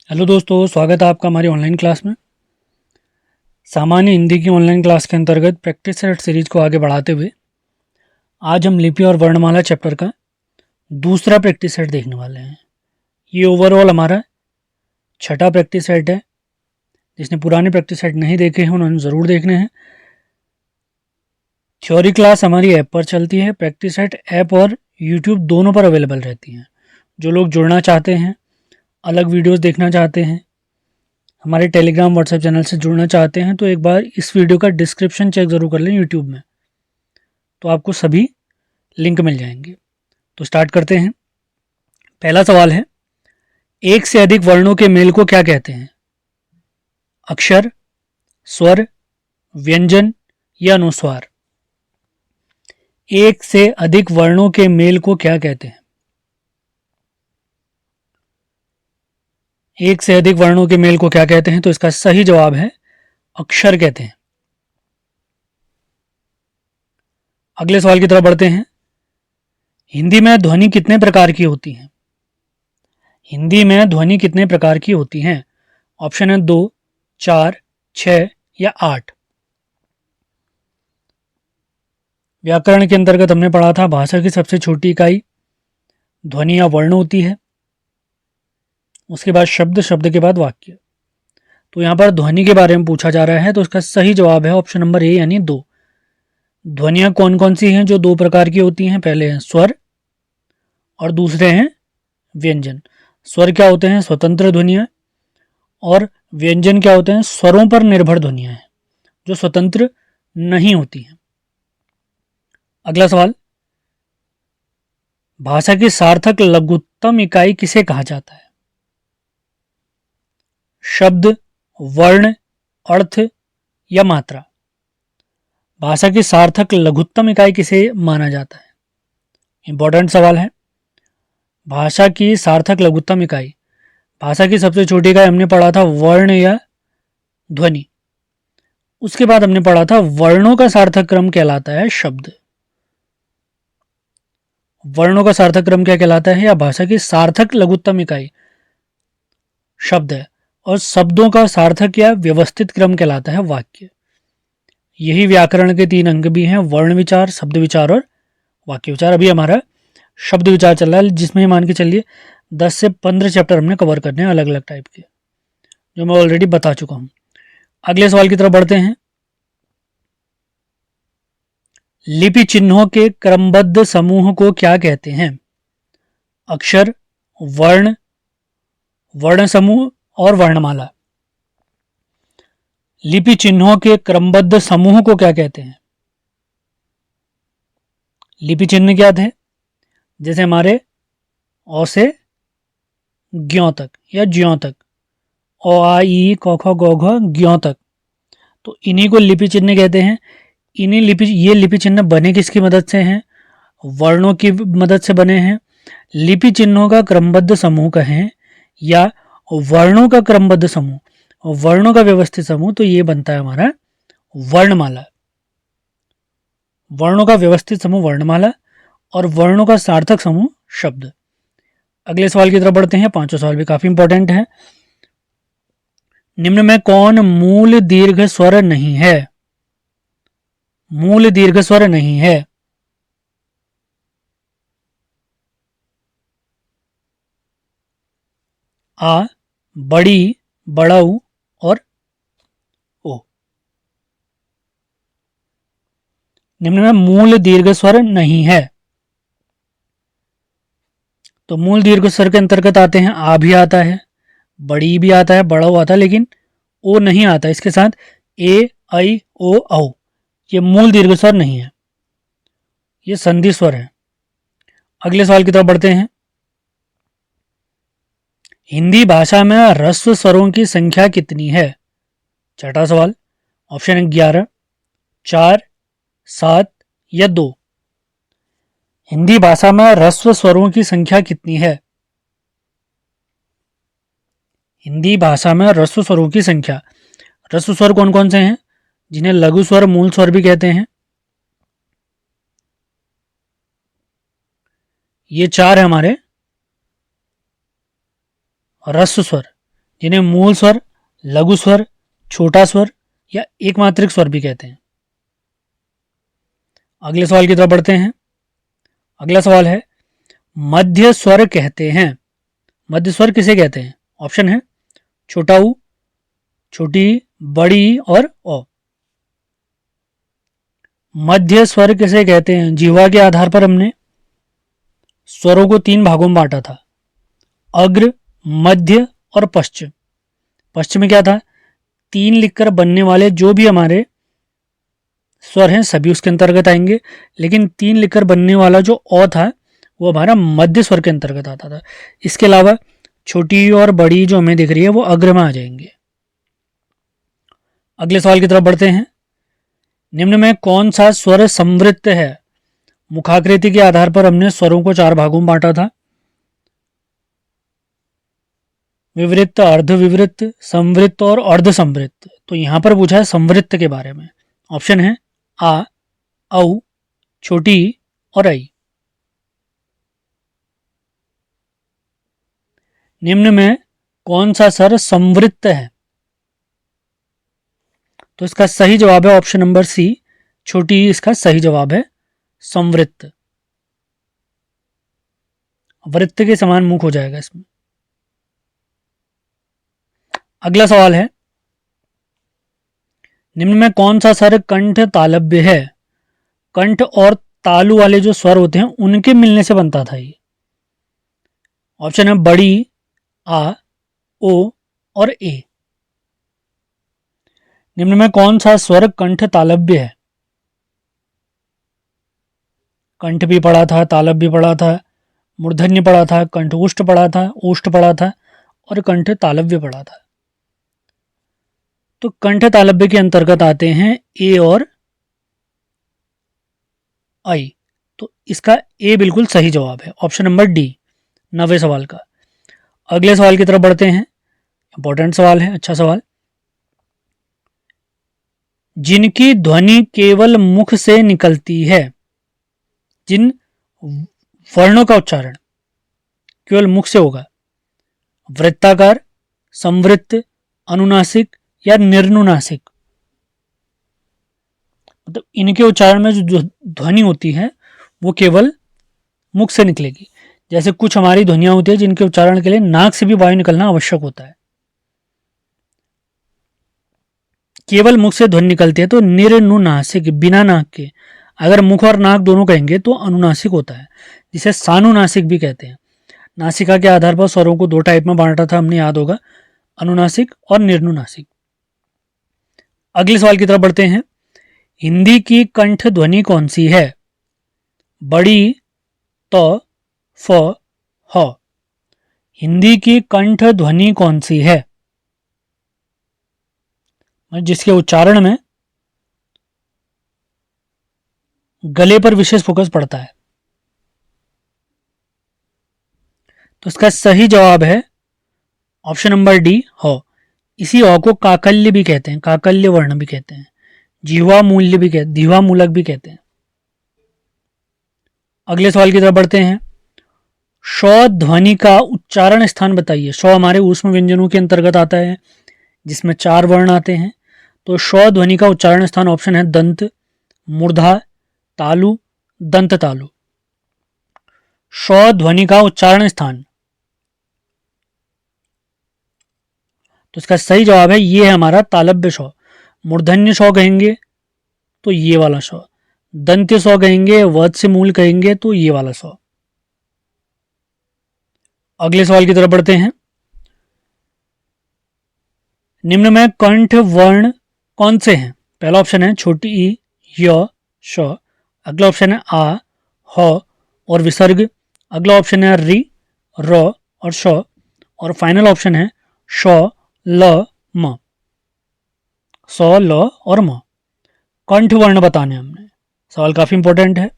Hello दोस्तों, स्वागत है आपका हमारी ऑनलाइन क्लास में। सामान्य हिंदी की ऑनलाइन क्लास के अंतर्गत प्रैक्टिस सेट सीरीज को आगे बढ़ाते हुए आज हम लिपि और वर्णमाला चैप्टर का दूसरा प्रैक्टिस सेट देखने वाले हैं। ये ओवरऑल हमारा छठा प्रैक्टिस सेट है। जिसने पुराने प्रैक्टिस सेट नहीं देखे हैं उन्होंने ज़रूर देखने हैं। थ्योरी क्लास हमारी ऐप पर चलती है। प्रैक्टिस सेट ऐप और यूट्यूब दोनों पर अवेलेबल रहती हैं। जो लोग जुड़ना चाहते हैं, अलग वीडियोज़ देखना चाहते हैं, हमारे टेलीग्राम व्हाट्सएप चैनल से जुड़ना चाहते हैं तो एक बार इस वीडियो का डिस्क्रिप्शन चेक ज़रूर कर लें यूट्यूब में, तो आपको सभी लिंक मिल जाएंगे। तो स्टार्ट करते हैं। पहला सवाल है, एक से अधिक वर्णों के मेल को क्या कहते हैं? अक्षर, स्वर, व्यंजन या अनुस्वार? एक से अधिक वर्णों के मेल को क्या कहते हैं? एक से अधिक वर्णों के मेल को क्या कहते हैं? तो इसका सही जवाब है अक्षर कहते हैं। अगले सवाल की तरफ बढ़ते हैं। हिंदी में ध्वनि कितने प्रकार की होती हैं? हिंदी में ध्वनि कितने प्रकार की होती हैं? ऑप्शन है 2, 4, 6 या 8। व्याकरण के अंतर्गत हमने पढ़ा था भाषा की सबसे छोटी इकाई ध्वनि या वर्ण होती है। उसके बाद शब्द, शब्द के बाद वाक्य। तो यहाँ पर ध्वनि के बारे में पूछा जा रहा है, तो इसका सही जवाब है ऑप्शन नंबर ए यानी 2। ध्वनियाँ कौन कौन सी हैं जो 2 प्रकार की होती हैं? पहले हैं स्वर और दूसरे हैं व्यंजन। स्वर क्या होते हैं? स्वतंत्र ध्वनियाँ। और व्यंजन क्या होते हैं? स्वरों पर निर्भर ध्वनियाँ हैं जो स्वतंत्र नहीं होती हैं। अगला सवाल, भाषा की सार्थक लघुत्तम इकाई किसे कहा जाता है? शब्द, वर्ण, अर्थ या मात्रा? भाषा की सार्थक लघुत्तम इकाई किसे माना जाता है? इंपॉर्टेंट सवाल है। भाषा की सार्थक लघुत्तम इकाई, भाषा की सबसे छोटी इकाई हमने पढ़ा था वर्ण या ध्वनि। उसके बाद हमने पढ़ा था वर्णों का सार्थक क्रम कहलाता है शब्द। वर्णों का सार्थक क्रम क्या कहलाता है? या भाषा की सार्थक लघुत्तम इकाई शब्द है। और शब्दों का सार्थक या व्यवस्थित क्रम कहलाता है वाक्य। यही व्याकरण के 3 अंग भी हैं, वर्ण विचार, शब्द विचार और वाक्य विचार। अभी हमारा शब्द विचार चल रहा है, जिसमें मान के चलिए 10 से 15 चैप्टर हमने कवर करने हैं अलग अलग टाइप के, जो मैं ऑलरेडी बता चुका हूँ। अगले सवाल की तरफ बढ़ते हैं। लिपि चिन्हों के क्रमबद्ध समूह को क्या कहते हैं? अक्षर, वर्ण, वर्ण समूह और वर्णमाला। लिपि चिन्हों के क्रमबद्ध समूह को क्या कहते हैं? लिपि चिन्ह क्या थे? जैसे हमारे ओ से ज्यों तक या ज्यों तक, ओ आ ई क ख ग घ ज्यों तक, तो इन्हीं को लिपि चिन्ह कहते हैं। ये लिपि चिन्ह बने किसकी मदद से हैं? वर्णों की मदद से बने हैं। लिपि चिन्हों का क्रमबद्ध समूह कहें या वर्णों का क्रमबद्ध समूह, वर्णों का व्यवस्थित समूह, तो ये बनता है हमारा वर्णमाला। वर्णों का व्यवस्थित समूह वर्णमाला और वर्णों का सार्थक समूह शब्द। अगले सवाल की तरफ बढ़ते हैं। 5वां सवाल भी काफी इंपॉर्टेंट है। निम्न में कौन मूल दीर्घ स्वर नहीं है? मूल दीर्घ स्वर नहीं है। आ, बड़ी, बड़ऊ और ओ। निम्न में मूल दीर्घ स्वर नहीं है। तो मूल दीर्घ स्वर के अंतर्गत आते हैं आ भी आता है, बड़ी भी आता है, बड़ऊ आता है, लेकिन ओ नहीं आता। इसके साथ ए, आई, ओ, औ, ये मूल दीर्घ स्वर नहीं है, ये संधि स्वर है। अगले सवाल की तरफ बढ़ते हैं। हिंदी भाषा में ह्रस्व स्वरों की संख्या कितनी है? छठा सवाल। ऑप्शन है 11, 4, 7 या 2। हिंदी भाषा में ह्रस्व स्वरों की संख्या कितनी है? हिंदी भाषा में ह्रस्व स्वरों की संख्या। ह्रस्व स्वर कौन कौन से हैं? जिन्हें लघु स्वर, मूल स्वर भी कहते हैं। ये 4 है हमारे ह्रस्व स्वर। जिन्हें मूल स्वर, लघु स्वर, छोटा स्वर या एकमात्रिक स्वर भी कहते हैं। अगले सवाल की तरफ बढ़ते हैं। अगला सवाल है, मध्य स्वर कहते हैं। मध्य स्वर किसे कहते हैं? ऑप्शन है छोटा ऊ, छोटी ई, बड़ी ई और ओ। मध्य स्वर किसे कहते हैं? जिह्वा के आधार पर हमने स्वरों को 3 भागों में बांटा था, अग्र, मध्य और पश्च। पश्च में क्या था? 3 लिखकर बनने वाले जो भी हमारे स्वर हैं सभी उसके अंतर्गत आएंगे, लेकिन 3 लिखकर बनने वाला जो ओ था वो हमारा मध्य स्वर के अंतर्गत आता था। इसके अलावा छोटी और बड़ी जो हमें दिख रही है वो अग्र में आ जाएंगे। अगले सवाल की तरफ बढ़ते हैं। निम्न में कौन सा स्वर संवृत्त है? मुखाकृति के आधार पर हमने स्वरों को 4 भागों में बांटा था, विवृत्त, अर्धविवृत्त, संवृत्त और अर्धसंवृत्त। तो यहां पर पूछा है संवृत्त के बारे में। ऑप्शन है आ, औ, छोटी ई और आई। निम्न में कौन सा स्वर संवृत्त है? तो इसका सही जवाब है ऑप्शन नंबर सी, छोटी ई इसका सही जवाब है, संवृत्त। वृत्त के समान मुख हो जाएगा इसमें। अगला सवाल है, निम्न में कौन सा स्वर कंठ तालव्य है? कंठ और तालु वाले जो स्वर होते हैं उनके मिलने से बनता था ये। ऑप्शन है बड़ी आ, ओ और ए। निम्न में कौन सा स्वर कंठ तालव्य है? कंठ भी पढ़ा था, तालव्य भी पढ़ा था, मूर्धन्य पढ़ा था, कंठोष्ठ पढ़ा था, ओष्ठ पढ़ा था और कंठ तालव्य पढ़ा था। तो कंठ तालव्य के अंतर्गत आते हैं ए और आई। तो इसका ए बिल्कुल सही जवाब है, ऑप्शन नंबर डी, 9वें सवाल का। अगले सवाल की तरफ बढ़ते हैं। इंपॉर्टेंट सवाल है, अच्छा सवाल। जिनकी ध्वनि केवल मुख से निकलती है, जिन वर्णों का उच्चारण केवल मुख से होगा, वृत्ताकार, संवृत्त, अनुनासिक या निर्नुनासिक, मतलब इनके उच्चारण में जो ध्वनि होती है वो केवल मुख से निकलेगी। जैसे कुछ हमारी ध्वनियां होती है जिनके उच्चारण के लिए नाक से भी वायु निकलना आवश्यक होता है। केवल मुख से ध्वनि निकलती है तो निर्नुनासिक, बिना नाक के। अगर मुख और नाक दोनों कहेंगे तो अनुनासिक होता है, जिसे सानुनासिक भी कहते हैं। नासिका के आधार पर स्वरों को 2 टाइप में बांटा था हमने, याद होगा, अनुनासिक और निर्नुनासिक। अगले सवाल की तरफ बढ़ते हैं। हिंदी की कंठ ध्वनि कौन सी है? बड़ी, त, फ, ह। हिंदी की कंठ ध्वनि कौन सी है? जिसके उच्चारण में गले पर विशेष फोकस पड़ता है। तो इसका सही जवाब है ऑप्शन नंबर डी, ह। इसी ह को काकल्य भी कहते हैं, काकल्य वर्ण भी कहते हैं, जीवा मूल्य भी कहते, जीवा मूलक भी कहते हैं। अगले सवाल की तरफ बढ़ते हैं। श ध्वनि का उच्चारण स्थान बताइए। श हमारे ऊष्म व्यंजनों के अंतर्गत आता है जिसमें 4 वर्ण आते हैं। तो श ध्वनि का उच्चारण स्थान ऑप्शन है दंत, मूर्धा, तालु, दंत तालु। श ध्वनि का उच्चारण स्थान, तो इसका सही जवाब है ये है हमारा तालव्य श। मूर्धन्य श कहेंगे तो ये वाला श, दंत्य श कहेंगे, वत्स्य मूल कहेंगे तो ये वाला श। अगले सवाल की तरफ बढ़ते हैं। निम्न में कंठ वर्ण कौन से हैं? पहला ऑप्शन है छोटी ई, य, श। अगला ऑप्शन है आ, ह और विसर्ग। अगला ऑप्शन है रि, र और श। और फाइनल ऑप्शन है श, ल, म। स, ल और म कंठ वर्ण बताने हमने। सवाल काफी इंपॉर्टेंट है।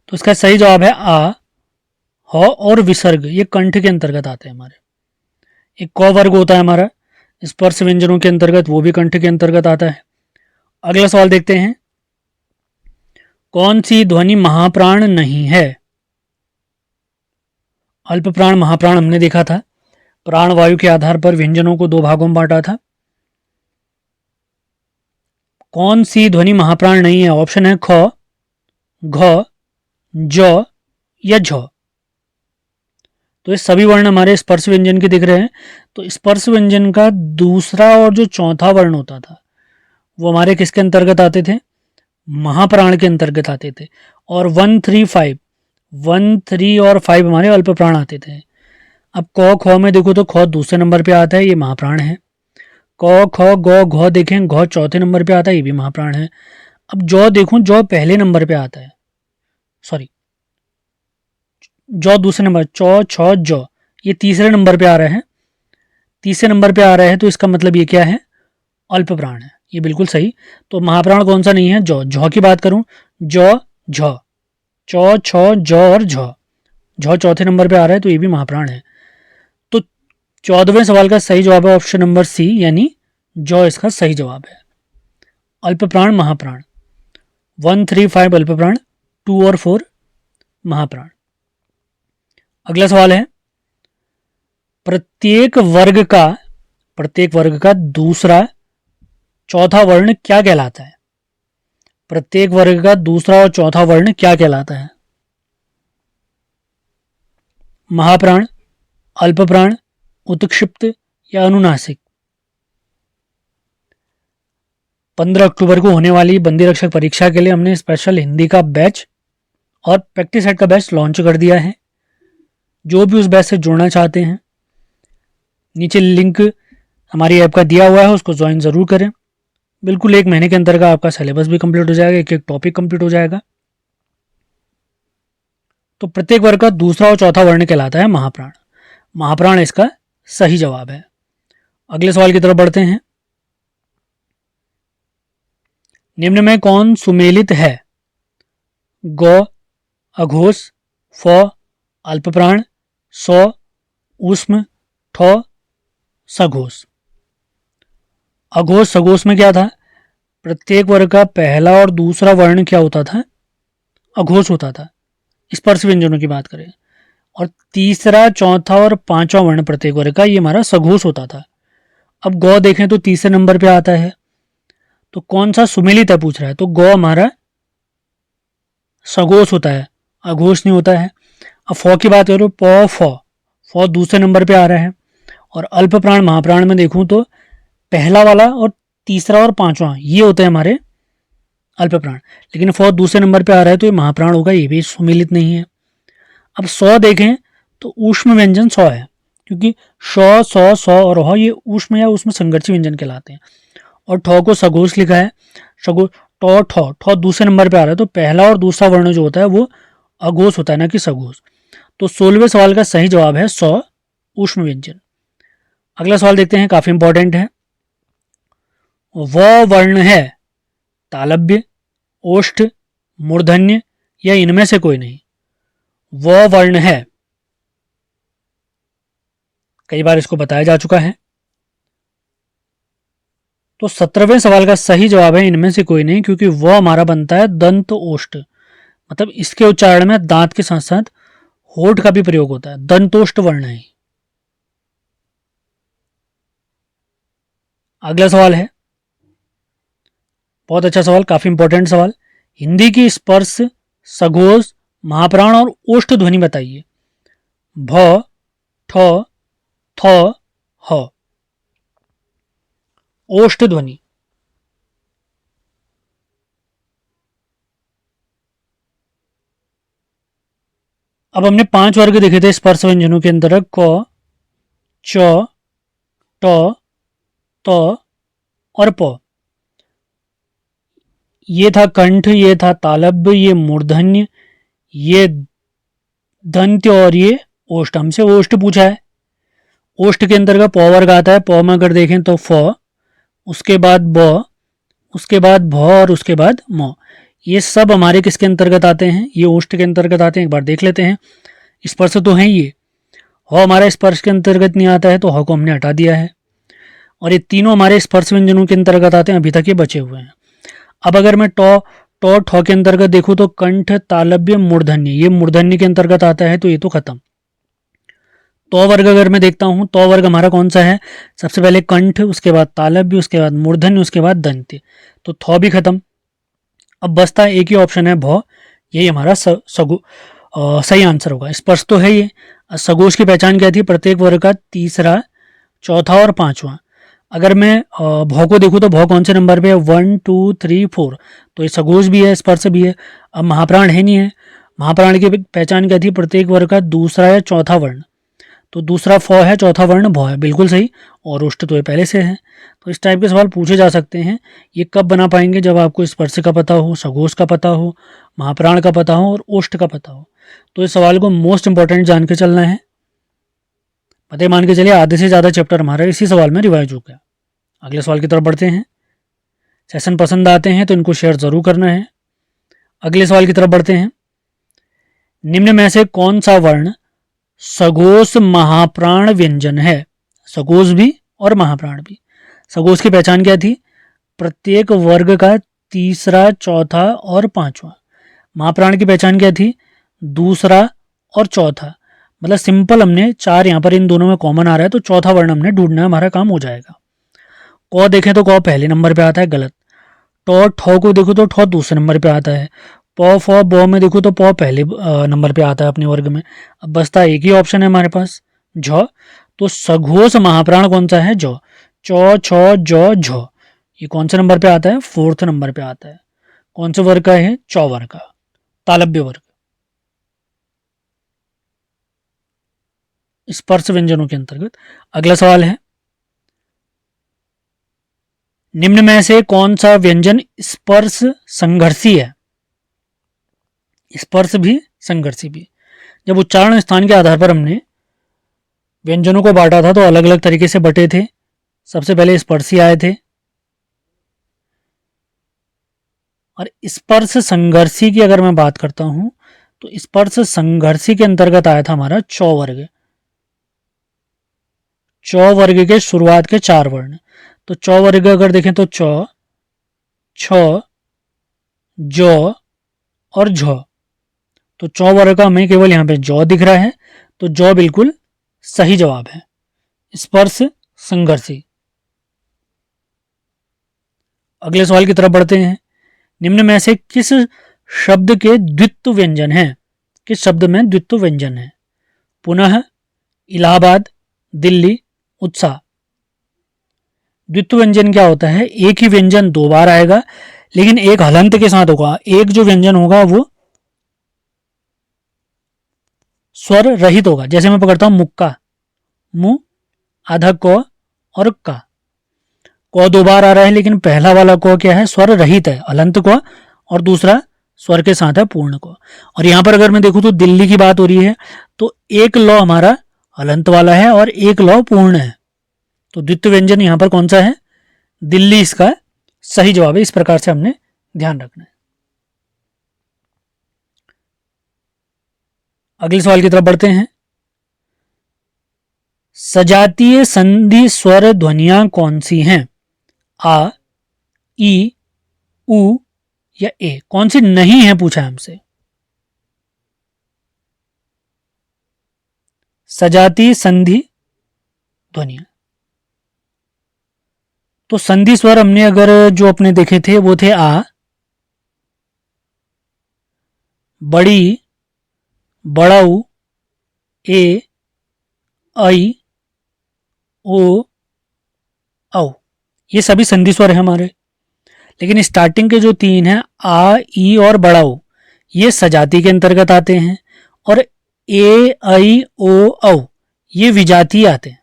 तो इसका सही जवाब है आ, ह और विसर्ग, ये कंठ के अंतर्गत आते हैं हमारे। एक क वर्ग होता है हमारा स्पर्श व्यंजनों के अंतर्गत, वो भी कंठ के अंतर्गत आता है। अगला सवाल देखते हैं। कौन सी ध्वनि महाप्राण नहीं है? अल्प प्राण महाप्राण हमने देखा था। प्राण वायु के आधार पर व्यंजनों को दो भागों में बांटा था। कौन सी ध्वनि महाप्राण नहीं है? ऑप्शन है ख, घ, ज या झ। तो ये सभी वर्ण हमारे स्पर्श व्यंजन के दिख रहे हैं। तो स्पर्श व्यंजन का दूसरा और जो चौथा वर्ण होता था वो हमारे किसके अंतर्गत आते थे? महाप्राण के अंतर्गत आते थे। और 1, 3, 5, 1, 3 और 5 हमारे अल्प प्राण आते थे। अब क ख में देखो तो ख दूसरे नंबर पे आता है, ये महाप्राण है। क ख ग घ देखें, घ चौथे नंबर पे आता है, ये भी महाप्राण है। अब जौ देखूं, जौ पहले नंबर पे आता है, सॉरी जौ दूसरे नंबर, चौ छ जौ ये तीसरे नंबर पे आ रहे हैं। तीसरे नंबर पे आ रहे हैं तो इसका मतलब ये क्या है? अल्प प्राण है। ये बिल्कुल सही। तो महाप्राण कौन सा नहीं है? जौ। झौ की बात करूं, जौ झ, चौ छ जौ और झ, झ चौथे नंबर पे आ रहा है तो ये भी महाप्राण है। तो 14वें सवाल का सही जवाब है ऑप्शन नंबर सी, यानी जौ इसका सही जवाब है। अल्प प्राण महाप्राण, 1, 3, 5 अल्प प्राण, 2 और 4 महाप्राण। अगला सवाल है, प्रत्येक वर्ग का दूसरा चौथा वर्ण क्या कहलाता है? प्रत्येक वर्ग का दूसरा और चौथा वर्ण क्या कहलाता है? महाप्राण, अल्प प्राण, उत्क्षिप्त या अनुनासिक? 15 अक्टूबर को होने वाली बंदी रक्षक परीक्षा के लिए हमने स्पेशल हिंदी का बैच और प्रैक्टिस सेट का बैच लॉन्च कर दिया है। जो भी उस बैच से जुड़ना चाहते हैं, नीचे लिंक हमारी ऐप का दिया हुआ है, उसको ज्वाइन ज़रूर करें। बिल्कुल 1 महीने के अंदर का आपका सिलेबस भी कंप्लीट हो जाएगा, एक टॉपिक कंप्लीट हो जाएगा। तो प्रत्येक वर्ग का दूसरा और चौथा वर्ण कहलाता है महाप्राण। महाप्राण इसका सही जवाब है। अगले सवाल की तरफ बढ़ते हैं। निम्न में कौन सुमेलित है? गौ, अघोष, फ, अल्पप्राण, सौ, ऊष्म, ठ, सघोष। अघोष सघोष में क्या था? प्रत्येक वर्ग का पहला और दूसरा वर्ण क्या होता था? अघोष होता था, स्पर्श व्यंजनों की बात करें। और तीसरा, चौथा और पांचवा वर्ण प्रत्येक वर्ग का ये हमारा सघोष होता था। अब गौ देखें तो तीसरे नंबर पे आता है, तो कौन सा सुमेलित है पूछ रहा है, तो गौ हमारा सघोष होता है, अघोष नहीं होता है। अब फ की बात करो, प, फ दूसरे नंबर पे आ रहा है। और अल्प प्राण महाप्राण में देखूं तो पहला वाला और तीसरा और पांचवा ये होते हैं हमारे अल्प प्राण, लेकिन फ दूसरे नंबर पे आ रहा है तो ये महाप्राण होगा, ये भी सुमेलित नहीं है। अब सौ देखें तो ऊष्म व्यंजन सौ है, क्योंकि श, सौ, सौ और ह ये ऊष्म या ऊष्म संघर्षी व्यंजन कहलाते हैं। और ठ को सघोष लिखा है, सघोष ट ठ दूसरे नंबर पे आ रहा है, तो पहला और दूसरा वर्ण जो होता है वो अघोष होता है, ना कि सघोष। तो 16वें सवाल का सही जवाब है सौ, ऊष्म व्यंजन। अगला सवाल देखते हैं, काफी इंपॉर्टेंट है। वह वर्ण है तालव्य, ओष्ठ, मूर्धन्य या इनमें से कोई नहीं? वह वर्ण है, कई बार इसको बताया जा चुका है। तो 17वें सवाल का सही जवाब है इनमें से कोई नहीं, क्योंकि वह हमारा बनता है दंत ओष्ठ, मतलब इसके उच्चारण में दांत के साथ साथ होठ का भी प्रयोग होता है, दंतोष्ठ वर्ण है। अगला सवाल है, बहुत अच्छा सवाल, काफी इंपॉर्टेंट सवाल। हिंदी की स्पर्श, सघोष, महाप्राण और ओष्ठ ध्वनि बताइए। भ, ठ, थ, ह। ओष्ठ ध्वनि। अब हमने 5 वर्ग देखे थे स्पर्श व्यंजनों के अंदर, क, च, ट, त और प। ये था कंठ, ये था तालब्य, ये मूर्धन्य, ये दंत्य और ये ओष्ठ। हमसे ओष्ठ पूछा है। ओष्ठ के अंतर्गत प वर्ग आता है। प में अगर देखें तो फ, उसके बाद ब, उसके बाद भ और उसके बाद म। ये सब हमारे किसके अंतर्गत आते हैं? ये ओष्ठ के अंतर्गत आते हैं। एक बार देख लेते हैं। स्पर्श तो है ये, ह हमारा स्पर्श के अंतर्गत नहीं आता है, तो ह को हमने हटा दिया है। और ये तीनों हमारे स्पर्श व्यंजनों के अंतर्गत आते हैं, अभी तक ये बचे हुए हैं। अब अगर मैं ट, ठ के अंतर्गत देखूं तो कंठ, तालव्य, मूर्धन्य, ये मूर्धन्य के अंतर्गत आता है, तो ये तो खत्म। तो वर्ग अगर मैं देखता हूँ, तो वर्ग हमारा कौन सा है? सबसे पहले कंठ, उसके बाद तालव्य, उसके बाद मूर्धन्य, उसके बाद दंत्य। तो थौ भी खत्म। अब बचता एक ही ऑप्शन है भौ, यही हमारा सही आंसर होगा। स्पर्श तो है ये। सगोश की पहचान क्या थी? प्रत्येक वर्ग का तीसरा, चौथा और पांचवा। अगर मैं भौ को देखूँ तो भौ कौन से नंबर पे है? 1 2 3 4। तो ये सगोश भी है, स्पर्श भी है। अब महाप्राण है नहीं है। महाप्राण की पहचान क्या थी? प्रत्येक वर्ग का दूसरा या चौथा वर्ण। तो दूसरा फ है, चौथा वर्ण भौ है, बिल्कुल सही। और उष्ट तो ये पहले से है। तो इस टाइप के सवाल पूछे जा सकते हैं। ये कब बना पाएंगे? जब आपको स्पर्श का पता हो, सघोष का पता हो, महाप्राण का पता हो और उष्ट का पता हो। तो इस सवाल को मोस्ट इंपॉर्टेंट जान के चलना है। पते मान के चलिए आधे से ज़्यादा चैप्टर हमारा इसी सवाल में रिवाइज हो गया। अगले सवाल की तरफ बढ़ते हैं। सेशन पसंद आते हैं तो इनको शेयर ज़रूर करना है। अगले सवाल की तरफ बढ़ते हैं। निम्न में से कौन सा वर्ण सघोष महाप्राण व्यंजन है? सघोष भी और महाप्राण भी। सघोष की पहचान क्या थी? प्रत्येक वर्ग का तीसरा, चौथा और पांचवा। महाप्राण की पहचान क्या थी? दूसरा और चौथा। मतलब सिंपल, हमने चार यहाँ पर इन दोनों में कॉमन आ रहा है, तो चौथा वर्ण हमने ढूंढना है, हमारा काम हो जाएगा। क देखें तो क पहले नंबर पे आता है, गलत। टॉ ठौ को देखो तो ठौ दूसरे नंबर पे आता है। पौ फौ बौ में देखो तो पौ पहले नंबर पे आता है अपने वर्ग में। अब बसता एक ही ऑप्शन है हमारे पास, झ। तो सघोष महाप्राण कौन सा है? जौ। चौ छौ जौ झ। ये कौन से नंबर पे आता है? फोर्थ नंबर पे आता है। कौन से वर्ग का है? चौ वर्ग का, तालव्य वर्ग। स्पर्श व्यंजनों के अंतर्गत। अगला सवाल है, निम्न में से कौन सा व्यंजन स्पर्श संघर्षी है? स्पर्श भी, संघर्षी भी। जब उच्चारण स्थान के आधार पर हमने व्यंजनों को बांटा था तो अलग अलग तरीके से बटे थे। सबसे पहले स्पर्शी आए थे, और स्पर्श संघर्षी की अगर मैं बात करता हूं तो स्पर्श संघर्षी के अंतर्गत आया था हमारा चौ वर्ग। चौ वर्ग के शुरुआत के चार वर्ण। तो चौ वर्ग अगर देखें तो चौ, छ, जौ और झ। तो चौ वर्ग का हमें केवल यहाँ पे जौ दिख रहा है, तो जौ बिल्कुल सही जवाब है। स्पर्श संघर्षी। अगले सवाल की तरफ बढ़ते हैं। निम्न में से किस शब्द के द्वित्व व्यंजन है? किस शब्द में द्वित्व व्यंजन है? पुनः, इलाहाबाद, दिल्ली, उत्साह। द्वित्व व्यंजन क्या होता है? एक ही व्यंजन दो बार आएगा, लेकिन एक हलंत के साथ होगा। एक जो व्यंजन होगा वो स्वर रहित होगा। जैसे मैं पकड़ता हूं मुक्का, मु, आधा क और का। क दो बार आ रहा है, लेकिन पहला वाला क क्या है? स्वर रहित है, हलंत क, और दूसरा स्वर के साथ है, पूर्ण क। और यहां पर अगर मैं देखूं तो दिल्ली की बात हो रही है, तो एक लौ हमारा हलंत वाला है और एक लौ पूर्ण है। तो द्वित्व व्यंजन यहां पर कौन सा है? दिल्ली इसका सही जवाब है। इस प्रकार से हमने ध्यान रखना है। अगले सवाल की तरफ बढ़ते हैं। सजातीय संधि स्वर ध्वनियां कौन सी हैं? आ, ई, उ या ए। कौन सी नहीं है पूछा है हमसे। सजातीय संधि ध्वनियां। तो संधि स्वर हमने अगर जो अपने देखे थे वो थे आ, बड़ी, बड़ाऊ, ए, आई, ओ, औ। ये सभी संधि स्वर है हमारे। लेकिन स्टार्टिंग के जो तीन हैं, आ, ई और बड़ाऊ, ये सजाती के अंतर्गत आते हैं। और ए, आई, ओ, औ ये विजातीय आते हैं।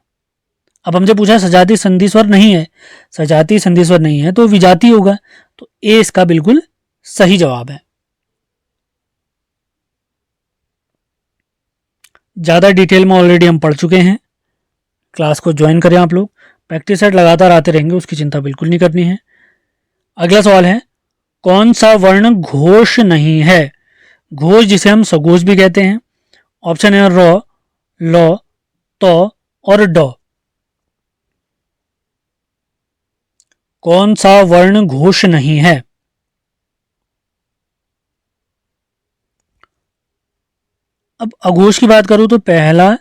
अब हमसे पूछा सजाती संधि स्वर नहीं है, सजाती संधि स्वर नहीं है तो विजाती होगा। तो ए इसका बिल्कुल सही जवाब है। ज़्यादा डिटेल में ऑलरेडी हम पढ़ चुके हैं। क्लास को ज्वाइन करें आप लोग। प्रैक्टिस सेट लगातार आते रहेंगे, उसकी चिंता बिल्कुल नहीं करनी है। अगला सवाल है, कौन सा वर्ण घोष नहीं है? घोष जिसे हम सघोष भी कहते हैं। ऑप्शन है र, ल, त और ड। कौन सा वर्ण घोष नहीं है? अब अघोष की बात करूं तो पहला,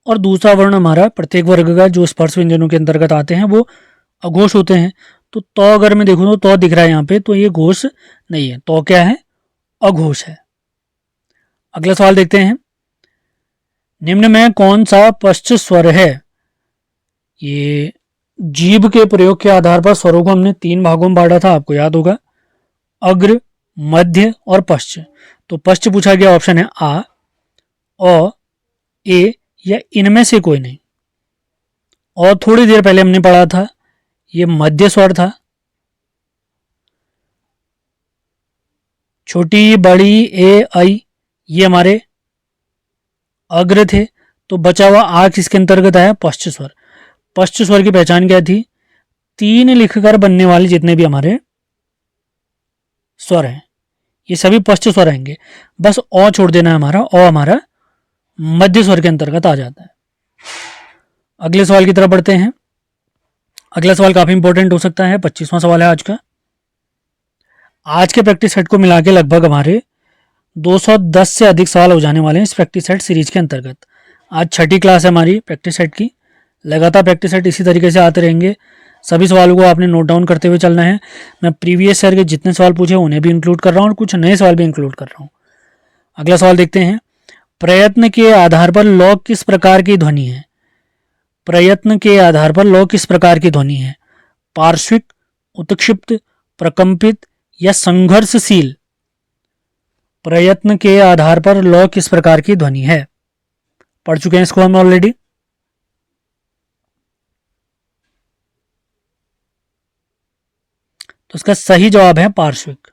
और दूसरा वर्ण हमारा प्रत्येक वर्ग का जो स्पर्श व्यंजनों के अंतर्गत आते हैं वो अघोष होते हैं। तो अगर मैं देखूँ तो दिख रहा है यहाँ पे, तो ये घोष नहीं है, तो क्या है, अघोष है। अगला सवाल देखते हैं, निम्न में कौन सा पश्च स्वर है। ये जीभ के प्रयोग के आधार पर स्वरों को हमने 3 भागों में बांटा था, आपको याद होगा, अग्र, मध्य और पश्च। तो पश्च पूछा गया, ऑप्शन है आ, ओ, ए या इनमें से कोई नहीं। और थोड़ी देर पहले हमने पढ़ा था ये मध्य स्वर था, छोटी बड़ी ए आई ये हमारे अग्र थे। तो बचा हुआ आ किसके अंतर्गत आया, पश्च स्वर। पश्च स्वर की पहचान क्या थी, 3 लिखकर बनने वाले जितने भी हमारे स्वर हैं ये सभी पश्च स्वर आएंगे, बस ओ छोड़ देना है हमारा, ओ हमारा मध्य स्वर के अंतर्गत आ जाता है। अगले सवाल की तरफ बढ़ते हैं। अगला सवाल काफी इंपॉर्टेंट हो सकता है, 25वां सवाल है आज का। आज के प्रैक्टिस सेट को मिला के लगभग हमारे 210 से अधिक सवाल हो जाने वाले हैं इस प्रैक्टिस सेट सीरीज के अंतर्गत। आज 6ठी क्लास है हमारी प्रैक्टिस सेट की। लगातार प्रैक्टिस सेट इसी तरीके से आते रहेंगे। सभी सवालों को आपने नोट डाउन करते हुए चलना है। मैं प्रीवियस ईयर के जितने सवाल पूछे उन्हें भी इंक्लूड कर रहा हूँ और कुछ नए सवाल भी इंक्लूड कर रहा हूँ। अगला सवाल देखते हैं, प्रयत्न के आधार पर लौ किस प्रकार की ध्वनि है। प्रयत्न के आधार पर लौ किस प्रकार की ध्वनि है, पार्श्विक, उत्क्षिप्त, प्रकंपित या संघर्षशील। प्रयत्न के आधार पर लौ किस प्रकार की ध्वनि है, पढ़ चुके हैं इसको हम ऑलरेडी। तो इसका सही जवाब है पार्श्विक।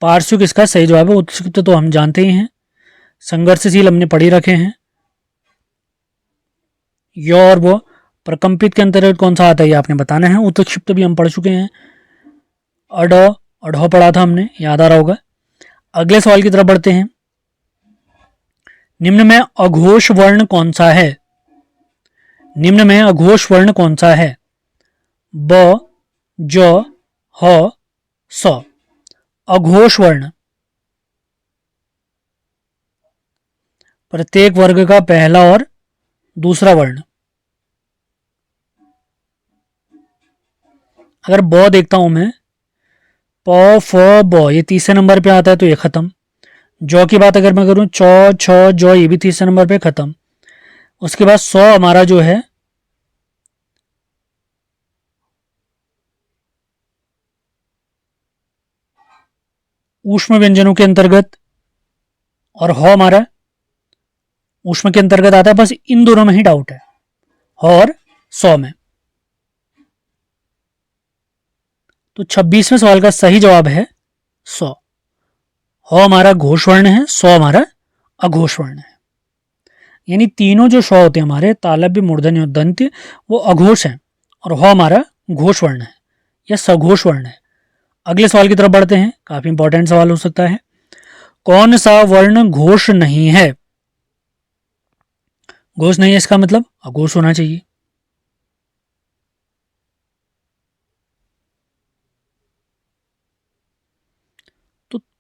पार्श्विक इसका सही जवाब है। उत्क्षिप्त तो हम जानते ही हैं, संघर्षशील हमने पढ़ी रखे हैं, यो और वो। प्रकंपित के अंतर्गत कौन सा आता है ये आपने बताना है। उत्क्षिप्त भी हम पढ़ चुके हैं, अडो अढ़ो पढ़ा था हमने, याद आ रहा होगा। अगले सवाल की तरफ बढ़ते हैं, निम्न में अघोष वर्ण कौन सा है। निम्न में अघोष वर्ण कौन सा है, ब, ज, ह, स। अघोष वर्ण प्रत्येक वर्ग का पहला और दूसरा वर्ण। अगर ब देखता हूं मैं, प, फ, ब ये तीसरे नंबर पे आता है तो ये खत्म। जौ की बात अगर मैं करूं, चौ, छ, जौ ये भी तीसरे नंबर पे खत्म। उसके बाद सौ हमारा जो है ऊष्म व्यंजनों के अंतर्गत, और ह हमारा ऊष्म के अंतर्गत आता है। बस इन दोनों में ही डाउट है, ह और 100 में। तो 26वें सवाल का सही जवाब है 100। ह हमारा घोष वर्ण है, 100 हमारा अघोष वर्ण है। यानी तीनों जो स्व होते हैं हमारे, तालव्य, मूर्धन्य और दंत्य, वो अघोष हैं, और ह हमारा घोष वर्ण है या सघोष वर्ण है। अगले सवाल की तरफ बढ़ते हैं, काफी इंपॉर्टेंट सवाल हो सकता है। कौन सा वर्ण घोष नहीं है। घोष नहीं है इसका मतलब अघोष होना चाहिए।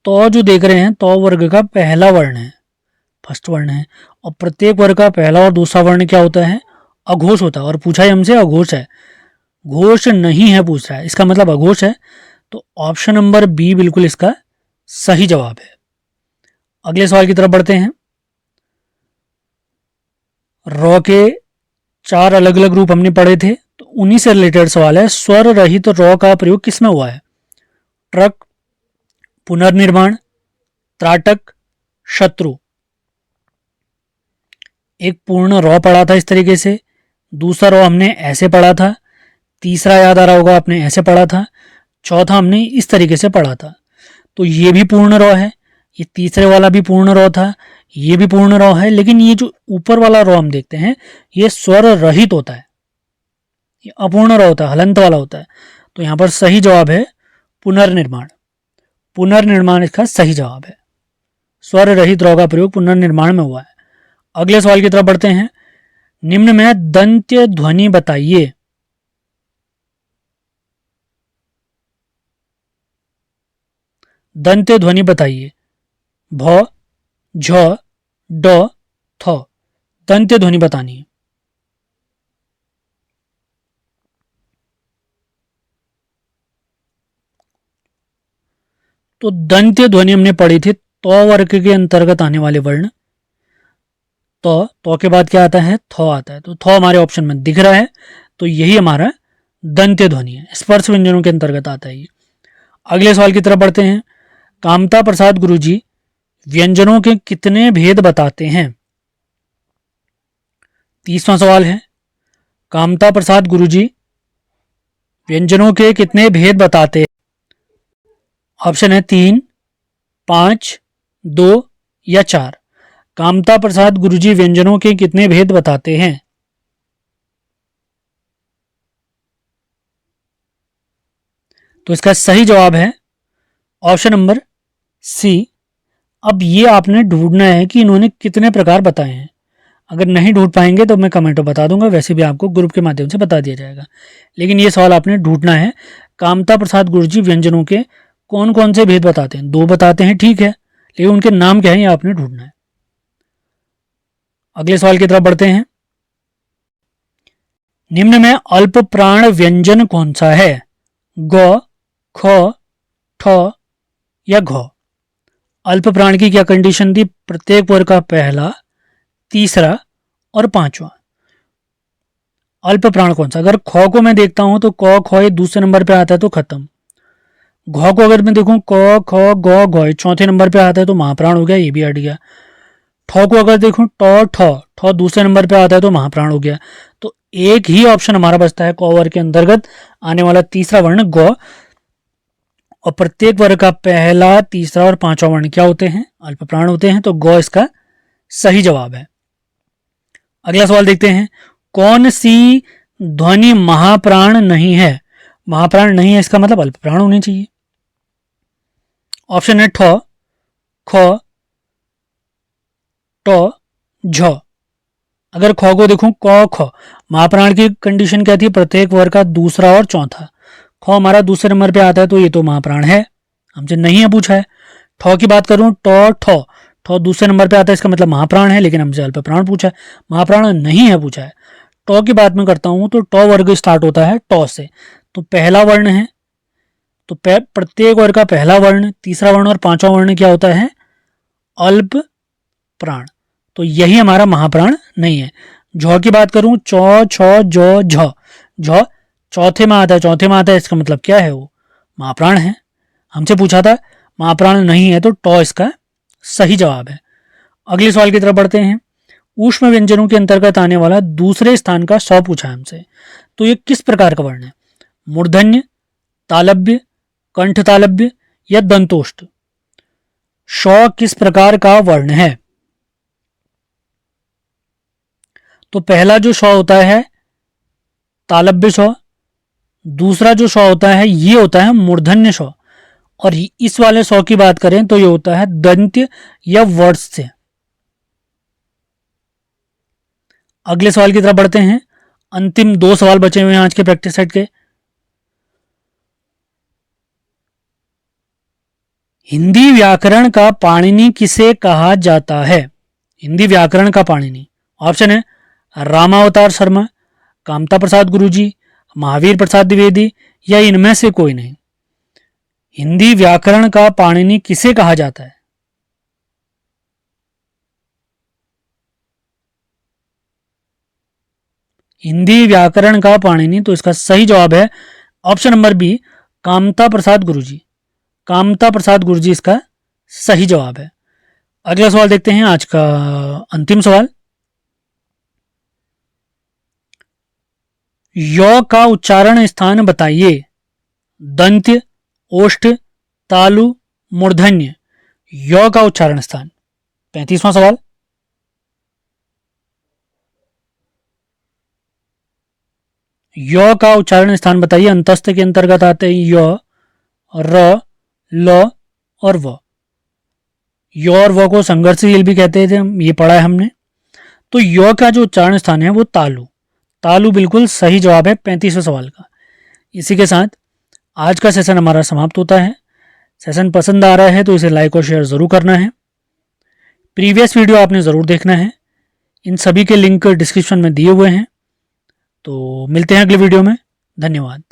तो जो देख रहे हैं, तो वर्ग का पहला वर्ण है, फर्स्ट वर्ण है, और प्रत्येक वर्ग का पहला और दूसरा वर्ण क्या होता है, अघोष होता है। और पूछा है हमसे अघोष है, घोष नहीं है पूछ रहा है, इसका मतलब अघोष है। तो ऑप्शन नंबर बी बिल्कुल इसका सही जवाब है। अगले सवाल की तरफ बढ़ते हैं। रॉ के 4 अलग अलग रूप हमने पढ़े थे, तो उन्हीं से रिलेटेड सवाल है। स्वर रहित रॉ का प्रयोग किसमें हुआ है, ट्रक, पुनर्निर्माण, त्राटक, शत्रु। एक पूर्ण रॉ पढ़ा था इस तरीके से, दूसरा रॉ हमने ऐसे पढ़ा था, तीसरा याद आ रहा होगा आपने ऐसे पढ़ा था, चौथा हमने इस तरीके से पढ़ा था। तो ये भी पूर्ण रॉ है, ये तीसरे वाला भी पूर्ण रॉ था, ये भी पूर्ण रॉ है। लेकिन ये जो ऊपर वाला रॉ हम देखते हैं ये स्वर रहित होता है, ये अपूर्ण रॉ होता है, हलंत वाला होता है। तो यहां पर सही जवाब है पुनर्निर्माण। पुनर्निर्माण इसका सही जवाब है। स्वर रहित रॉ का प्रयोग पुनर्निर्माण में हुआ है। अगले सवाल की तरफ बढ़ते हैं। निम्न में दंत्य ध्वनि बताइए। दंत्य ध्वनि बताइए, भ, झ, ड, थ। दंत्य ध्वनि बतानी है। तो दंत्य ध्वनि हमने पढ़ी थी, तो वर्ग के अंतर्गत आने वाले वर्ण। तो के बाद क्या आता है, थो आता है। तो थो हमारे ऑप्शन में दिख रहा है, तो यही हमारा दंत्य ध्वनि है, स्पर्श व्यंजनों के अंतर्गत आता है ये। अगले सवाल की तरफ बढ़ते हैं। कामता प्रसाद गुरुजी व्यंजनों के कितने भेद बताते हैं? 30वां सवाल है, कामता प्रसाद गुरुजी व्यंजनों के कितने भेद बताते हैं? ऑप्शन है 3, 5, 2 या 4। कामता प्रसाद गुरुजी व्यंजनों के कितने भेद बताते हैं? तो इसका सही जवाब है ऑप्शन नंबर सी। अब ये आपने ढूंढना है कि इन्होंने कितने प्रकार बताए हैं। अगर नहीं ढूंढ पाएंगे तो मैं कमेंट में बता दूंगा, वैसे भी आपको ग्रुप के माध्यम से बता दिया जाएगा। लेकिन ये सवाल आपने ढूंढना है, कामता प्रसाद गुरुजी व्यंजनों के कौन कौन से भेद बताते हैं? 2 बताते हैं, ठीक है, लेकिन उनके नाम क्या है ये आपने ढूंढना है। अगले सवाल की तरफ बढ़ते हैं। निम्न में अल्प प्राण व्यंजन कौन सा है? ग, ख, ठ या घ। अल्प प्राण की क्या कंडीशन थी? प्रत्येक वर्ग का पहला, तीसरा और पांचवा। अल्प प्राण कौन सा? अगर ख को मैं देखता हूं तो क ख ये दूसरे नंबर पे आता है तो खत्म। घ को अगर मैं देखूं क ख ग घ चौथे नंबर पे आता है तो महाप्राण हो गया, ये भी हट गया। ठ को अगर देखूं ठ दूसरे नंबर पे आता है तो महाप्राण हो गया। तो एक ही ऑप्शन हमारा बचता है क वर्ग के अंतर्गत आने वाला तीसरा वर्ण ग, और प्रत्येक वर्ग का पहला, तीसरा और पांचवा वर्ण क्या होते हैं? अल्प प्राण होते हैं। तो ग इसका सही जवाब है। अगला सवाल देखते हैं। कौन सी ध्वनि महाप्राण नहीं है? महाप्राण नहीं है इसका मतलब अल्प प्राण होनी चाहिए। ऑप्शन है ठ, ख, ट, झ। अगर ख को देखूं क ख, महाप्राण की कंडीशन क्या थी? प्रत्येक वर्ग का दूसरा और चौथा। ख हमारा दूसरे नंबर पे आता है तो ये तो महाप्राण है, हमसे नहीं है पूछा है। ठ की बात करूं ठ दूसरे नंबर पे आता है, इसका मतलब महाप्राण है, लेकिन हमसे अल्प प्राण पूछा है, महाप्राण नहीं है पूछा है। ट की बात मैं करता हूं तो ट वर्ग स्टार्ट होता है ट से, तो पहला वर्ण है, तो प्रत्येक वर्ग का पहला वर्ण, तीसरा वर्ण और पांचवा वर्ण क्या होता है? अल्प प्राण। तो यही हमारा महाप्राण नहीं है। झ की बात करूं चौ, छ, ज, झ। झ चौथे में आता है, इसका मतलब क्या है? वो महाप्राण है, हमसे पूछा था। महाप्राण नहीं है तो ट इसका सही जवाब है। अगले सवाल की तरफ बढ़ते हैं। ऊष्म व्यंजनों के अंतर्गत आने वाला दूसरे स्थान का स पूछा है हमसे, तो ये किस प्रकार का वर्ण है? मूर्धन्य, तालव्य, कंठ तालव्य या दंतोष्ठ? श किस प्रकार का वर्ण है? तो पहला जो श होता है तालव्य श, दूसरा जो श होता है ये होता है मूर्धन्य श, और इस वाले श की बात करें तो ये होता है दंत्य या वर्ष से। अगले सवाल की तरफ बढ़ते हैं। अंतिम 2 सवाल बचे हुए हैं आज के प्रैक्टिस सेट के। हिंदी व्याकरण का पाणिनि किसे कहा जाता है? हिंदी व्याकरण का पाणिनि। ऑप्शन है रामावतार शर्मा, कामता प्रसाद गुरुजी, महावीर प्रसाद द्विवेदी या इनमें से कोई नहीं। हिंदी व्याकरण का पाणिनि किसे कहा जाता है? हिंदी व्याकरण का पाणिनि, तो इसका सही जवाब है option number B, Kamta Prasad गुरुजी। कामता प्रसाद गुरुजी इसका सही जवाब है। अगला सवाल देखते हैं, आज का अंतिम सवाल। य का उच्चारण स्थान बताइए। दंत्य, ओष्ठ, तालु, मूर्धन्य। य का उच्चारण स्थान। 35वां सवाल। य का उच्चारण स्थान बताइए। अंतस्थ के अंतर्गत आते हैं य, र, ल और व। य और व को संघर्षशील भी कहते थे, ये पढ़ा है हमने। तो य का जो उच्चारण स्थान है वो तालु। तालु बिल्कुल सही जवाब है 35वें सवाल का। इसी के साथ आज का सेशन हमारा समाप्त होता है। सेशन पसंद आ रहा है तो इसे लाइक और शेयर ज़रूर करना है। प्रीवियस वीडियो आपने ज़रूर देखना है, इन सभी के लिंक डिस्क्रिप्शन में दिए हुए हैं। तो मिलते हैं अगले वीडियो में। धन्यवाद।